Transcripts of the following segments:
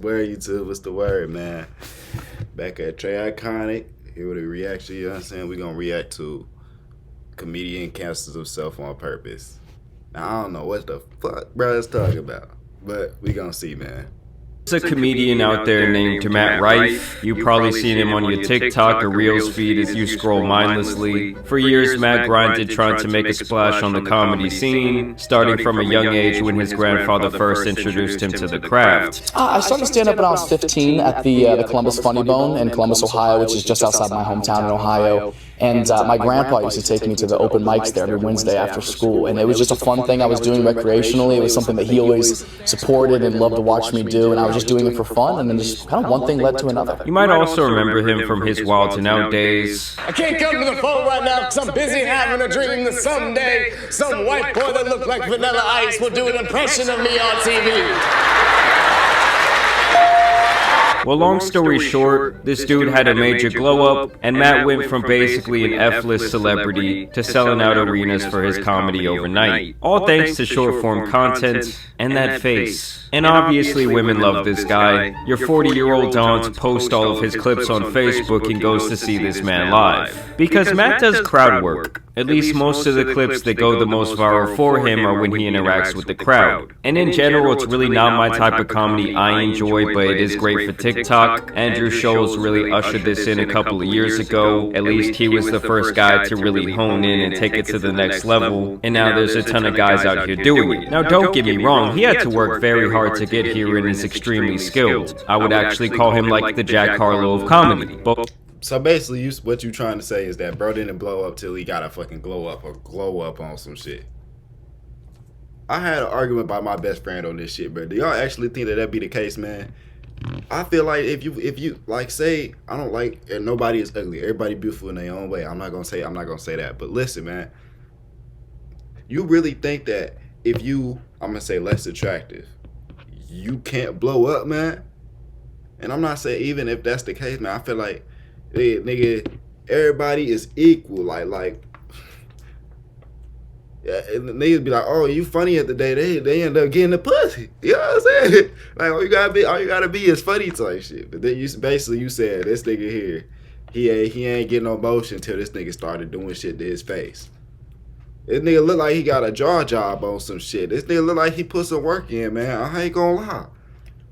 word, YouTube? What's the word, man? Back at Trey Iconic. Here with a reaction, you know what I'm saying? We're going to react to comedian cancels himself on purpose. Now, I don't know what the fuck bro is talking about, but we going to see, man. There's a comedian out there named Matt Rife. You've probably seen him on your TikTok or Reels feed as you scroll mindlessly. For years, Matt grinded trying to make a splash on the comedy scene, starting from a young age when his grandfather first introduced him to the craft. I started to stand up when I was 15 at the Columbus Funny Bone in Columbus, Ohio, which is just outside my hometown in Ohio. And my grandpa used to take me to the open mics there every Wednesday after school. And it was just a fun thing I was doing recreationally. It was something that he always supported and loved to watch me do. And I was just doing it for fun. And then just kind of one thing led to another. You might also remember him from his Wild and Out days. I can't come to the phone right now because I'm busy having a dream that someday some white boy that looked like Vanilla Ice will do an impression of me on TV. Well, long story short, this dude had a major glow-up, and Matt went from basically an F-list celebrity to selling out arenas for his comedy overnight. All thanks to short-form content and that face. And obviously women love this guy. Your 40-year-old Don posts all of his clips on Facebook and goes to see this man live. Because Matt does crowd work. At least most of the clips that go the most viral for him are when he interacts with the crowd. And in general, it's really not my type of comedy I enjoy, but it is great for TikTok. Andrew Schulz really ushered this in a couple of years ago. At least he was the first guy to really hone in and take it to the next level. And now there's a ton of guys out here doing it. Now don't get me wrong, he had to work very hard to get here and is extremely skilled. I would actually call him like the Jack Harlow of comedy. But so basically, what you trying to say is that bro didn't blow up till he got a fucking glow up or glow up on some shit. I had an argument by my best friend on this shit, bro. Do y'all actually think that that'd be the case, man? I feel like if you like say I don't like and nobody is ugly, everybody beautiful in their own way. I'm not gonna say that, but listen, man. You really think that if you, I'm gonna say less attractive, you can't blow up, man? And I'm not saying even if that's the case, man. I feel like, hey, nigga, everybody is equal. Like, yeah, and niggas be like, oh, you funny at the day, they end up getting the pussy. You know what I'm saying? Like, all you gotta be is funny type shit. But then you said this nigga here, he ain't getting no motion until this nigga started doing shit to his face. This nigga look like he got a jaw job on some shit. This nigga look like he put some work in, man. I ain't gonna lie. You know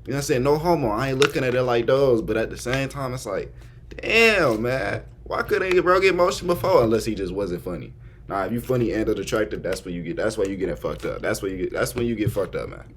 what I'm saying? No homo. I ain't looking at it like those. But at the same time, it's like, damn, man. Why couldn't bro get motion before? Unless he just wasn't funny. Nah, if you funny and attractive, that's why you getting fucked up. That's when you get fucked up, man.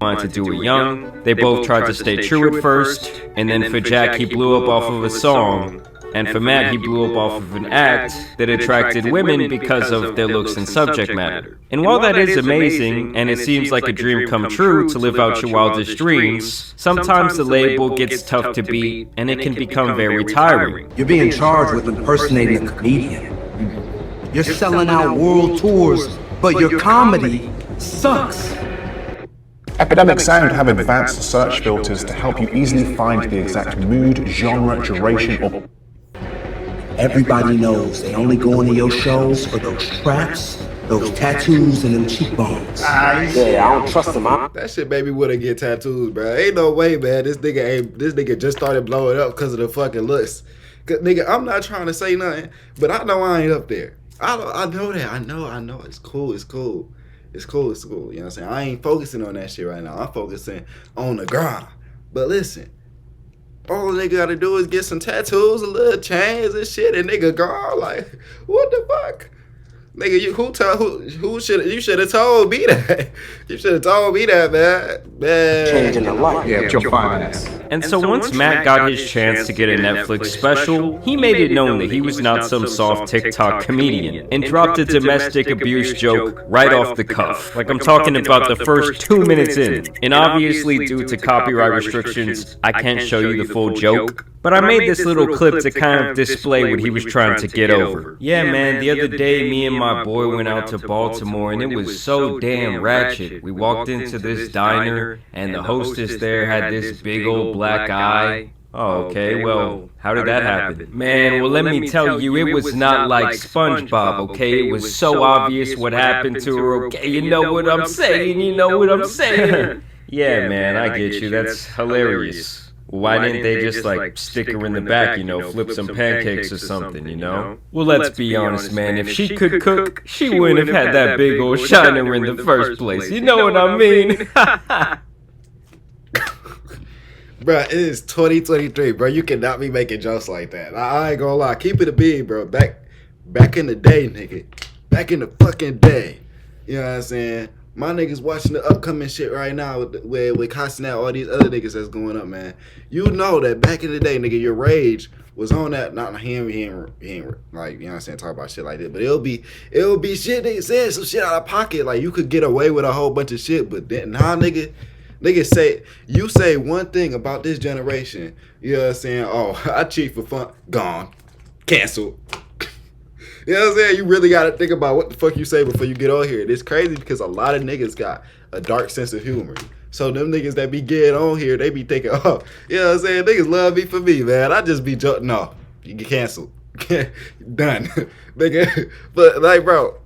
Wanted to do it young. They both tried to stay true at first. And then for Jack, he blew up off of a song. And for Matt, he blew up off of an act that attracted women because of their looks and subject matter. And while that is amazing, and it seems like a dream come true to live out your wildest dreams, sometimes the label gets tough to beat, and it can become very tiring. You're being charged with impersonating a comedian. You're selling out world tours, but your comedy sucks. Epidemic Sound have advanced search filters to help you easily find the exact mood, genre, duration, or... Everybody knows they only go into your shows for those traps, those tattoos, and them cheekbones. Yeah, I don't trust them, huh? That shit made me wanna get tattoos, bro. Ain't no way, man. This nigga just started blowing up because of the fucking looks. Cause nigga, I'm not trying to say nothing, but I know I ain't up there. I know that. I know. It's cool. You know what I'm saying? I ain't focusing on that shit right now. I'm focusing on the grind. But listen, all a nigga gotta do is get some tattoos, a little chains and shit, and nigga gone. Like, what the fuck? Nigga, you should have told me that. You should have told me that, man. Changing the life. Yeah, but you're fine ass. And so once Matt got his chance to get a Netflix special, he made it known that he was not some soft TikTok comedian and dropped a domestic abuse joke right off the cuff. Like I'm talking about the first 2 minutes in. And obviously due to copyright restrictions, I can't show you the full joke. But I made this little clip to kind of display what he was trying to get over. Yeah, man, the other day me and my boy went out to Baltimore and it was so damn ratchet. We walked into this diner and the hostess there had this big old black eye. Oh, okay, well, how did that happen? Man, well, let me tell you, it was not like SpongeBob, okay? It was so obvious what happened to her, okay? You know what I'm saying, Yeah, man, I get you. That's hilarious. Why didn't they just, like, stick her in the back, you know, flip some pancakes or something, you know? Well, let's be honest, man. If she could cook, she wouldn't have had that big old shiner in the first place. You know what I mean? Bro, it is 2023, bro. You cannot be making jokes like that. I ain't gonna lie. Keep it a bean, bro. Back in the day, nigga. Back in the fucking day. You know what I'm saying? My niggas watching the upcoming shit right now with cussing out all these other niggas that's going up, man. You know that back in the day, nigga, your rage was on that. Not him, he ain't like, you know what I'm saying, talk about shit like that. But it'll be shit nigga saying some shit out of pocket. Like, you could get away with a whole bunch of shit, but then, nah, nigga. Niggas say, you say one thing about this generation, you know what I'm saying? Oh, I cheat for fun. Gone. Canceled. You know what I'm saying? You really got to think about what the fuck you say before you get on here. It's crazy because a lot of niggas got a dark sense of humor. So them niggas that be getting on here, they be thinking, oh, you know what I'm saying? Niggas love me for me, man. I just be joking. No, you get canceled. Done. Nigga. But like, bro,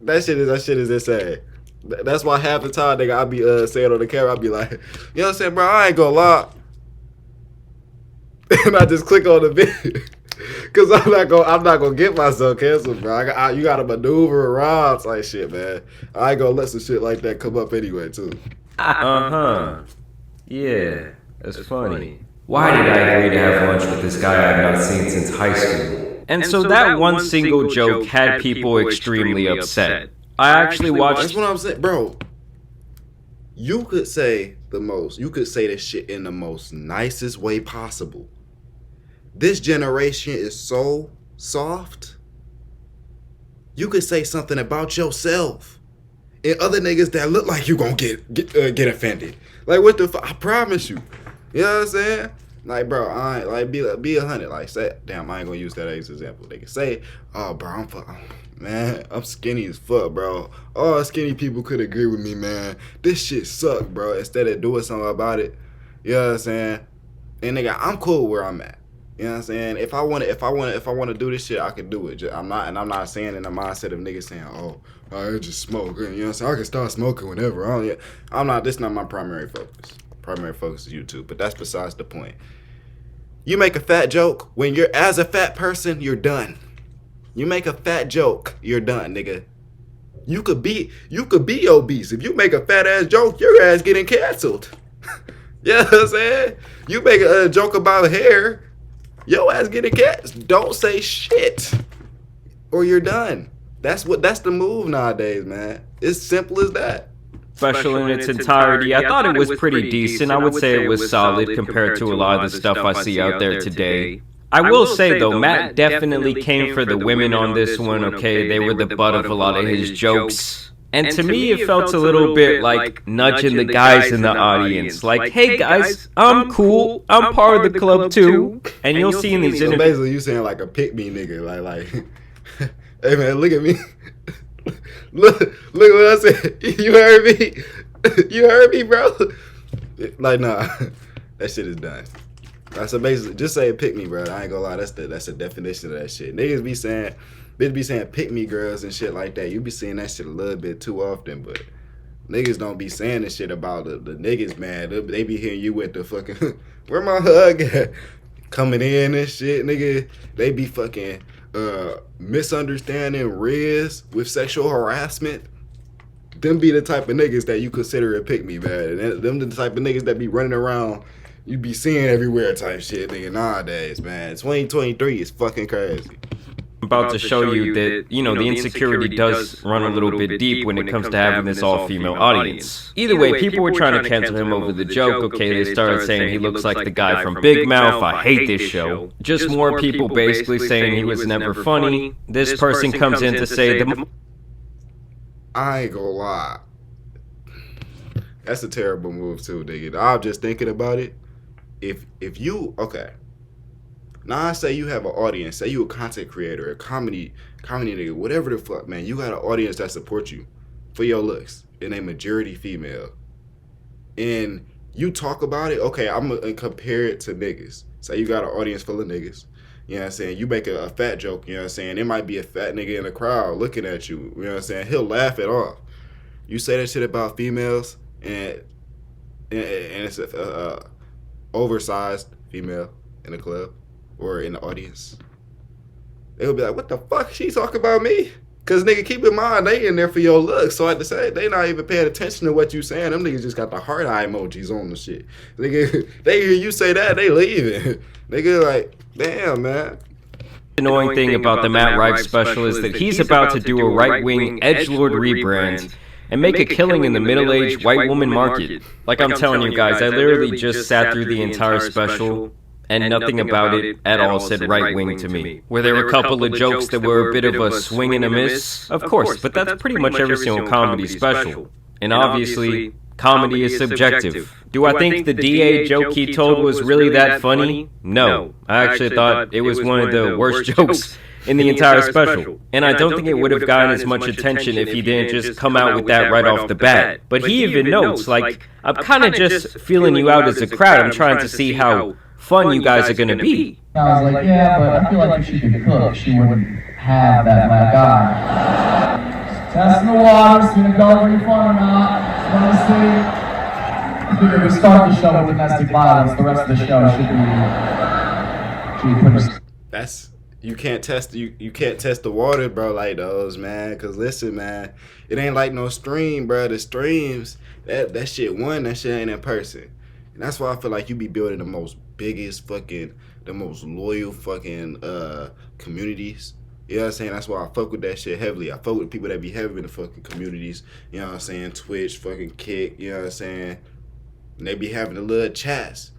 that shit is insane. That's why half the time, nigga, I be saying on the camera, I be like, you know what I'm saying, bro, I ain't gonna lie. And I just click on the video. Cause I'm not gonna get myself canceled, bro. You gotta maneuver around type shit, man. I ain't gonna let some shit like that come up anyway, too. Yeah, that's funny. Why did I agree to have lunch with this guy I've not seen since high school? And so that one single joke had people extremely upset. I actually watched... That's what I'm saying, bro. You could say this shit in the most nicest way possible. This generation is so soft. You could say something about yourself and other niggas that look like you gonna get offended. Like, what the fuck? I promise you. You know what I'm saying? Like, bro, I ain't, like, be 100. Like, say, damn, I ain't gonna use that as an example. They can say, oh, bro, I'm skinny as fuck, bro. All skinny people could agree with me, man. This shit suck, bro. Instead of doing something about it, you know what I'm saying? And nigga, I'm cool where I'm at. You know what I'm saying? If I want to do this shit, I can do it. I'm not saying in the mindset of niggas saying, oh, I just smoke. You know what I'm saying? I can start smoking whenever. This not my primary focus. Primary focus is YouTube, but that's besides the point. You make a fat joke when you're, as a fat person, you're done. You make a fat joke, you're done, nigga. You could be obese. If you make a fat ass joke, your ass getting canceled. You know what I'm saying? You make a joke about hair, your ass getting canceled. Don't say shit, or you're done. That's the move nowadays, man. It's simple as that. Special in its entirety, I thought it was pretty decent. I would say it was solid compared to a lot of the stuff I see out there today. I will say, though, Matt definitely came for the women on this one, okay? They were the butt of a lot of his jokes. And to me, it felt a little bit like nudging the guys in the audience. Like, hey, guys, I'm cool. I'm part of the club, too. And you'll see in these interviews... So basically, you saying like a pick-me nigga. Like, hey, man, look at me. Look what I said. You heard me? You heard me, bro? Like, nah. That shit is done. So basically, just say pick me, bro. I ain't gonna lie. That's the definition of that shit. Niggas be saying pick me girls and shit like that. You be seeing that shit a little bit too often, but niggas don't be saying this shit about the niggas, man. They be hearing you with the fucking where my hug at? Coming in and shit, nigga. They be fucking misunderstanding Riz with sexual harassment. Them be the type of niggas that you consider a pick me, man. And them the type of niggas that be running around. You be seeing everywhere type shit, nigga, nowadays, man. 2023 is fucking crazy. I'm about to show you that, you know, the insecurity does run a little bit deep when it comes to having this all-female audience. Either way, people were trying to cancel him over the joke, okay? They started saying he looks like the guy from Big Mouth, I hate this show. Just more people basically saying he was never funny. This person comes in to say I ain't gonna lie. That's a terrible move too, nigga. I'm just thinking about it. If you, okay, now I say you have an audience, say you a content creator, a comedy nigga, whatever the fuck, man, you got an audience that supports you for your looks, and a majority female, and you talk about it, okay, I'm gonna compare it to niggas. Say you got an audience full of niggas, you know what I'm saying, you make a fat joke, you know what I'm saying, there might be a fat nigga in the crowd looking at you, you know what I'm saying, he'll laugh it off. You say that shit about females, and and it's a oversized female in the club or in the audience, they would be like, "What the fuck? She talking about me?" Cause nigga, keep in mind they in there for your looks. So at the same, they not even paying attention to what you saying. Them niggas just got the heart eye emojis on the shit. Nigga, they hear you say that, they leaving. Nigga, like, damn, man. The annoying thing about the Matt Rife special is that he's about to do a right-wing edgelord rebrand and make a killing in the middle-aged white woman market. Like I'm telling you guys, I literally just sat through the entire special, and nothing about it at all said right-wing to me. Were there a couple of jokes that were a bit of a swing and a miss? Of course, but that's pretty much every single comedy special. And obviously, comedy is subjective. Do I think the DA joke he told was really that funny? No. I actually thought it was one of the worst jokes in the entire special. And I don't think it would have gotten as much attention if he didn't just come out with that right off the bat. But he even notes, like, I'm kind of just feeling you out as a crowd. I'm trying to see how fun you guys are gonna be. I was like, yeah, but I feel like if she could cook, she wouldn't have that black eye. Testing the waters, gonna go pretty fun or not. Just wanna see. I figure if we start the show with domestic violence, the rest of the show should be pretty. That's you can't test the water, bro, like those, man. Cause listen, man, it ain't like no stream, bro. The streams, that shit ain't in person. And that's why I feel like you be building the most loyal fucking communities. You know what I'm saying? That's why I fuck with that shit heavily. I fuck with people that be heavy in the fucking communities. You know what I'm saying? Twitch, fucking Kick, you know what I'm saying? And they be having the little chats.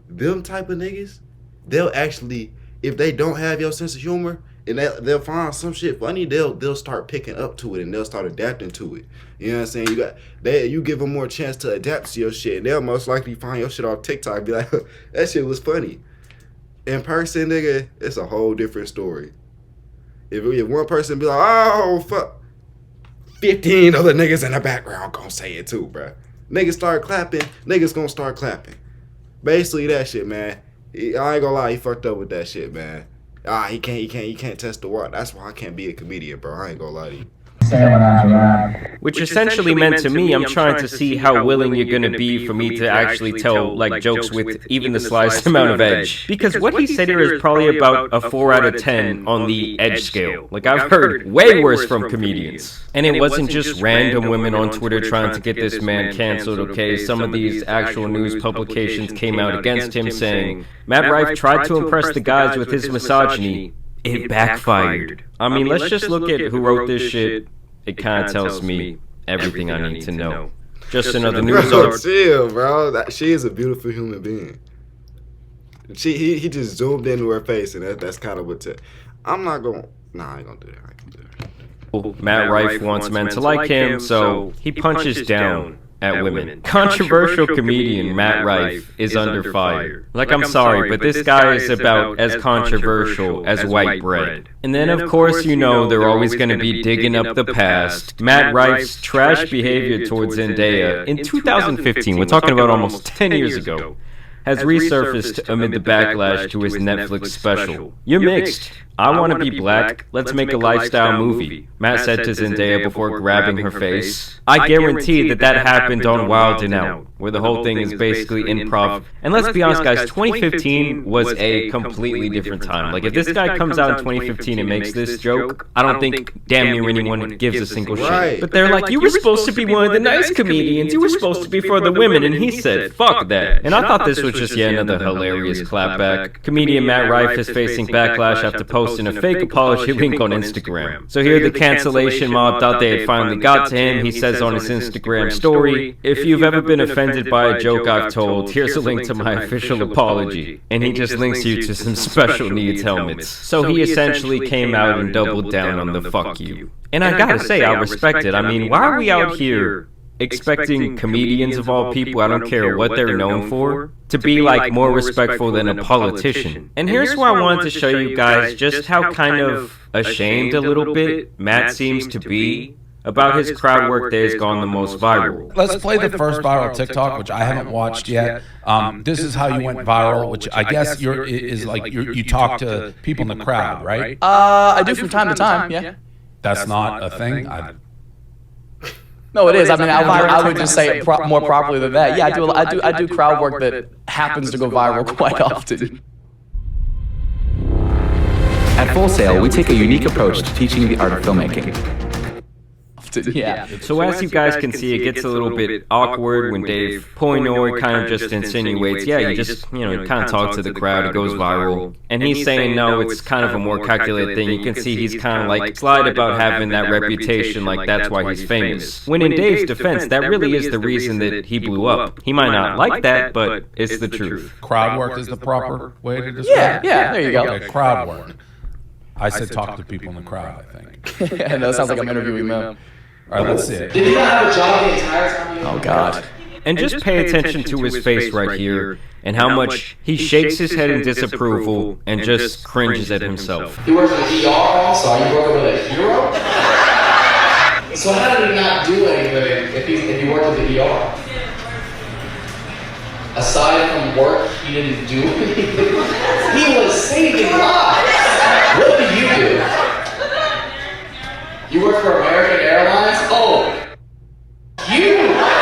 Them type of niggas, they'll actually, if they don't have your sense of humor, and they'll find some shit funny, they'll start picking up to it and they'll start adapting to it. You know what I'm saying? You give them more chance to adapt to your shit, and they'll most likely find your shit off TikTok and be like, that shit was funny. In person, nigga, it's a whole different story. If one person be like, oh, fuck, 15 other niggas in the background gonna say it too, bruh. Niggas start clapping, niggas gonna start clapping. Basically that shit, man. I ain't gonna lie, he fucked up with that shit, man. He can't test the water. That's why I can't be a comedian, bro. I ain't gonna lie to you. Which essentially meant to me, I'm trying to see how willing you're going to be for me to actually tell, like, jokes with even the slightest amount of edge. Because what he said here is probably about a 4 out of 10 on the edge scale. Like, I've heard way worse from comedians. And it wasn't just random women on Twitter trying to get this man canceled, okay? Some of these actual news publications came out against him saying, Matt Rife tried to impress the guys with his misogyny. It backfired. I mean, let's just look at who wrote this shit. It kind of tells me everything I need to know. Just another news article. Chill, bro. She is a beautiful human being. He just zoomed into her face, and that's kind of what. I'm not gonna. Nah, I ain't gonna do that. Matt Rife wants men to like him, so he punches down at women. Controversial comedian Matt Rife is under fire. Like, I'm sorry, but this guy is about as controversial as white bread. And then, of course, you know they're always going to be digging up the past. Matt Rife's trash behavior towards Zendaya in 2015, we're talking about almost 10 years ago, has resurfaced amid the backlash to his Netflix special. You're mixed. I want to be black. Let's make a lifestyle movie, Matt said to Zendaya before grabbing her face. I guarantee that happened on Wild 'N Out, where the whole thing is basically improv. And let's be honest, guys, 2015 was a completely different time. Like, if this guy comes out in 2015 and makes this joke, I don't think damn near anyone gives a single shit. But they're like, you were supposed to be one of the nice comedians. You were supposed to be for the women. And he said, fuck that. And I thought this was just yet another hilarious clapback. Comedian Matt Rife is facing backlash after posting a fake apology link on Instagram. So here the cancellation mob thought they had finally got to him. He says on his Instagram story, if you've ever been offended by a joke I've told, here's a link to my official apology. And he just links you to some special needs helmets. So he essentially came out and doubled down on the fuck you. And I gotta say, I respect it. I mean, why are we out here expecting comedians of all people, I don't care what they're known for, to be like more respectful than a politician? And here's where I wanted to show you guys just how kind of ashamed a little bit Matt seems to be about his crowd work that has gone the most viral. Let's play the first viral TikTok, which I haven't watched yet. This is how you went viral, which I guess you talk to people in the crowd, right? I do from time to time, yeah. That's not a thing? No, it is. I mean, I would just say it more properly than that. Yeah, I do crowd work that happens to go viral quite often. At Full Sail, we take a unique approach to teaching the art of filmmaking. Yeah. So as you guys can see, it gets a little bit awkward when Dave Poinoi kind of just insinuates, yeah, you just, you kind of talk to the crowd, it goes viral. And he's saying, no, it's kind of a more calculated thing. You can see he's kind of like slide about having that reputation, like that's why he's famous. When in Dave's defense, that really is the reason that he blew up. He might not like that, but it's the truth. Crowd work is the proper way to describe it? Yeah, there you go. Okay, crowd work. I said talk to people in the crowd, I think. Yeah, that sounds like I'm interviewing them. All right, let's see it. Did he not have a job the entire time? Oh, God. And just pay attention to his face right here and how much he shakes his head in disapproval and just cringes at himself. He works at the ER also. Are you working with a hero? So how did he not do anything if he worked at the ER? Aside from work, he didn't do anything. He was saving lives. What do you do? You work for American Airlines? Oh, you! Oh my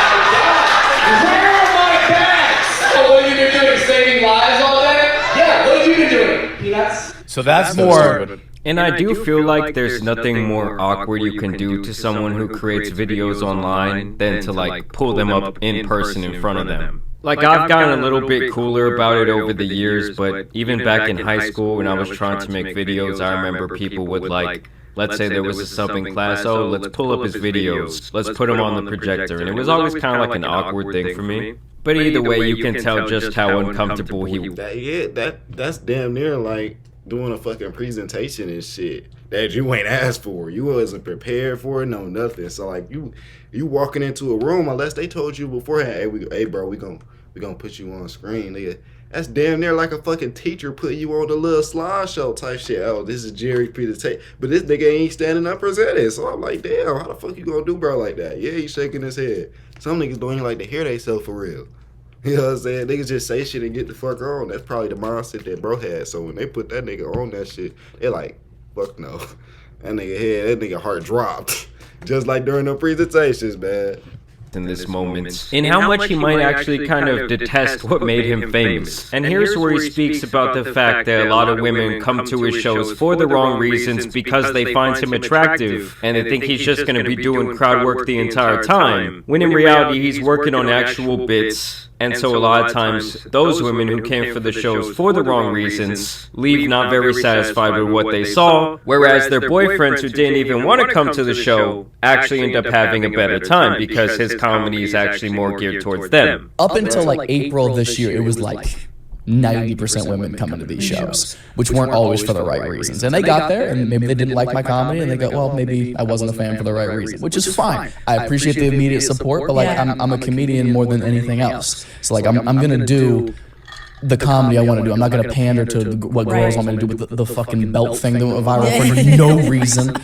God! Where are my bags? Oh, what have you been doing? Saving lives all day? Yeah, what have you been doing? Peanuts? So that's more... And I do feel like there's nothing more awkward you can do to someone who creates videos online than to like pull them up in person in front of them. Like I've gotten a little bit cooler about it over the years, but even back in high school when I was trying to make videos, I remember people would like, let's say there was a sub in class, oh, let's pull up his videos, let's put him on the projector, and it was always kind of like an awkward thing for me. But either way, you can tell just how uncomfortable he was. That's damn near like doing a fucking presentation and shit that you ain't asked for. You wasn't prepared for it, no nothing. So like you walking into a room unless they told you beforehand, hey bro, we gonna put you on screen, nigga. That's damn near like a fucking teacher putting you on the little slideshow type shit. Oh, this is Jerry's presentation, but this nigga ain't standing up presenting. So I'm like, damn, how the fuck you gonna do bro like that? Yeah, he's shaking his head. Some niggas don't even like to hear themselves for real. You know what I'm saying? Niggas just say shit and get the fuck on. That's probably the mindset that bro had. So when they put that nigga on that shit, they're like, fuck no. That nigga heart dropped. Just like during the presentations, man. In this moment, in how much he might actually kind of detest what made him famous. And here's where he speaks about the fact that a lot of women come to his shows for the wrong reasons because they find him attractive and they think he's just going to be doing crowd work the entire time, when in reality he's working on actual bits. And so a lot of times, those women who came for the shows for the wrong reasons leave not very satisfied with what they saw, whereas their boyfriends who didn't even want to come to the show actually end up having a better time because his comedy is actually more geared towards them. Up until like April this year, it was like 90% women coming to these shows, which weren't always for the right reasons. And they got there, and maybe they didn't like my comedy, and they go, well, maybe I wasn't a fan for the right reason, which is fine. I appreciate the immediate support, but like I'm a comedian more than anything else. So like I'm gonna do the comedy I want to do. I'm not gonna pander to what girls want me to do with the fucking belt thing that went viral for no reason.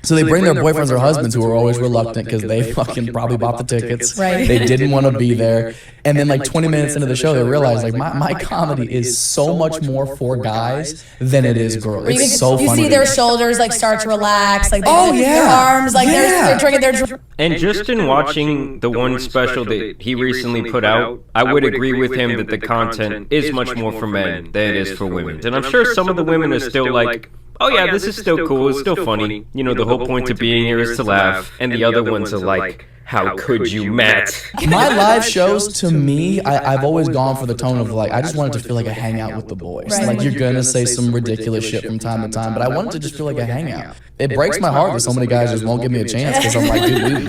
So they bring their boyfriends or husbands who are always reluctant because they fucking probably bought the tickets. Right. They didn't want to be there. And then like 20 minutes into the show, they realize like my comedy is so much more for guys than it is girls. It's so funny. You see their shoulders like start to relax, like their arms, like they're drinking their. And just in watching the one special that he recently put out, I would agree with him that the content is much more for men than it is for women. And I'm sure some of the women are still like, oh yeah, this is still cool, it's still funny. You know, the whole point of being here is to laugh. And the other ones are like, how could you, Matt? My live shows, to me, I've always gone for the tone of like, I just wanted to feel like a hangout with the boys. Right. Like, you're gonna say some ridiculous shit from time to time, but I wanted to just feel like a hangout. It breaks my heart that so many guys just won't give me a chance because I'm like, dude,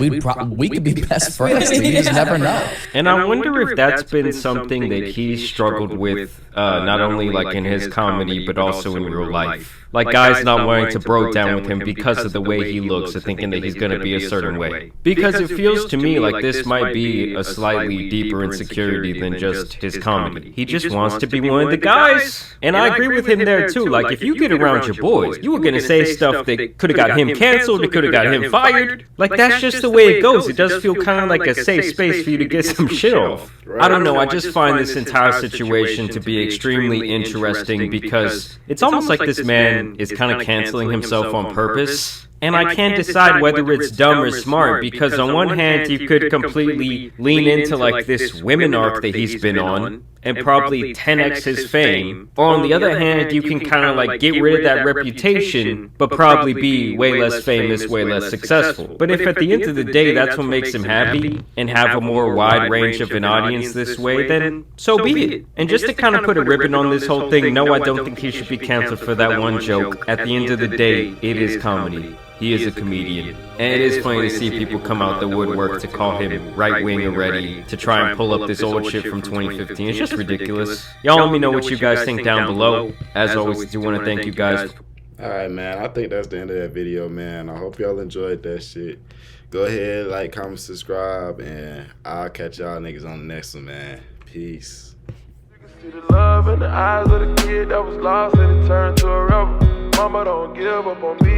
we could be best friends. You just never know. And I wonder if that's been something that he struggled with, not only like in his comedy, but also in real life. Like guys not wanting to bro down with him because of the way he looks or thinking that he's going to be a certain way. Because it feels to me like this might be a slightly deeper insecurity than just his comedy. He just wants to be one of the guys. And I agree with him there too. Like if you get around your boys, you were going to say stuff that could have got him canceled, it could have got him fired. Like that's just the way it goes. It does feel kind of like a safe space for you to get some shit off. I don't know, I just find this entire situation to be extremely interesting because it's almost like this man is kind of canceling himself on purpose. And I can't decide whether it's dumb or smart, because on one hand, you could completely lean into like this women arc that he's been on, and probably 10x his fame. Or on the other hand, you can kind of like get rid of that reputation, but probably be way less famous, way less successful. But if at the end of the day that's what makes him happy, and have a more wide range of an audience this way, then so be it. And just to kind of put a ribbon on this whole thing, no, I don't think he should be canceled for that one joke. At the end of the day, it is comedy. He is a comedian. And it is funny to see people come out the woodwork to call him right-wing already, to try and pull up this old shit from 2015. It's just ridiculous. Y'all let me know what you guys think down below. As always, I do want to thank you guys. Alright, man. I think that's the end of that video, man. I hope y'all enjoyed that shit. Go ahead, like, comment, subscribe, and I'll catch y'all niggas on the next one, man. Peace. See the love in the eyes of the kid that was lost and it turned to a rebel. Mama don't give up on me.